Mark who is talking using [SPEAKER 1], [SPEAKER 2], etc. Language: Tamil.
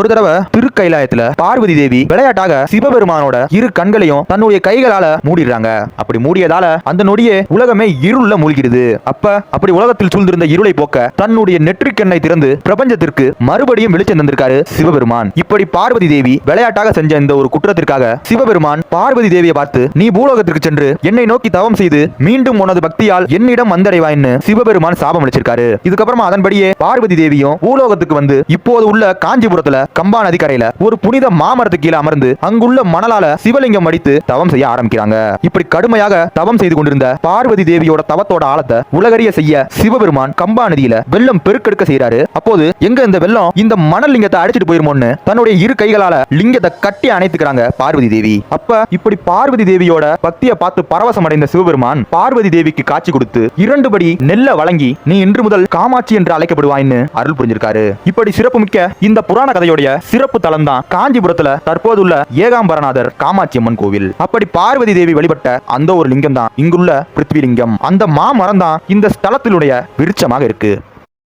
[SPEAKER 1] ஒரு தடவை திருக்கைலாயத்துல பார்வதி தேவி விளையாட்டாக சிவபெருமானோட இரு கண்களையும் தன்னுடைய கைகளால மூடிடுறாங்க. அப்படி மூடியதால அந்த நொடியே உலகமே இருள மூழ்கிறது. அப்படி உலகத்தில் சூழ்ந்திருந்த இருளை போக்க தன்னுடைய நெற்றிக்கண்ணை திறந்து பிரபஞ்சத்திற்கு மறுபடியும் வெளிச்சம் தந்திருக்காரு சிவபெருமான். இப்படி பார்வதி தேவி விளையாட்டாக செஞ்ச இந்த ஒரு குற்றத்திற்காக சிவபெருமான் பார்வதி தேவியை பார்த்து, நீ பூலோகத்திற்கு சென்று என்னை நோக்கி தவம் செய்து மீண்டும் உனது பக்தியால் என்னிடம் வந்தடைவாயின்னு சிவபெருமான் சாபம் அளிச்சிருக்காரு. இதுக்கப்புறமா அதன்படியே பார்வதி தேவியும் பூலோகத்துக்கு வந்து இப்போது உள்ள காஞ்சிபுரத்துல கம்பா நதி கரையில ஒரு புனித மாமரத்துக்கு கீழே அமர்ந்து அங்குள்ள மணலால சிவலிங்கம் அடித்து தவம் செய்ய ஆரம்பிக்கிறாங்க. இப்படி கடுமையாக தவம் செய்து கொண்டிருந்த பார்வதி தேவியோட தவத்தோட ஆழத்தை உலகறிய செய்ய சிவபெருமான் கம்பா நதியில வெள்ளம் பெருக்கெடுக்க செய்யறாரு. அப்போது எங்க இந்த வெள்ளம் இந்த மணல் லிங்கத்தை அடிச்சிட்டு போயிருமோன்னு தன்னுடைய இரு கைகளால லிங்கத்தை கட்டி அணைத்துக்கிறாங்க பார்வதி தேவி. இப்படி பார்வதி தேவியோட பக்தியை பார்த்து பரவசம் அடைந்த சிவபெருமான் பார்வதி தேவிக்கு காட்சி கொடுத்து 2 படி நெல்ல வழங்கி நீ இன்று முதல் காமாட்சி என்று அழைக்கப்படுவாயின்னு அருள் புரிஞ்சிருக்காரு. இப்படி சிறப்புமிக்க இந்த புராண கதையுடைய சிறப்பு தலம் தான் காஞ்சிபுரத்துல தற்போதுள்ள ஏகாம்பரநாதர் காமாட்சி அம்மன் கோவில். அப்படி பார்வதி தேவி வழிபட்ட அந்த ஒரு லிங்கம் தான் இங்குள்ள பிருத்வி லிங்கம். அந்த மாமரம் தான் இந்த ஸ்தலத்தினுடைய விருட்சமாக இருக்கு.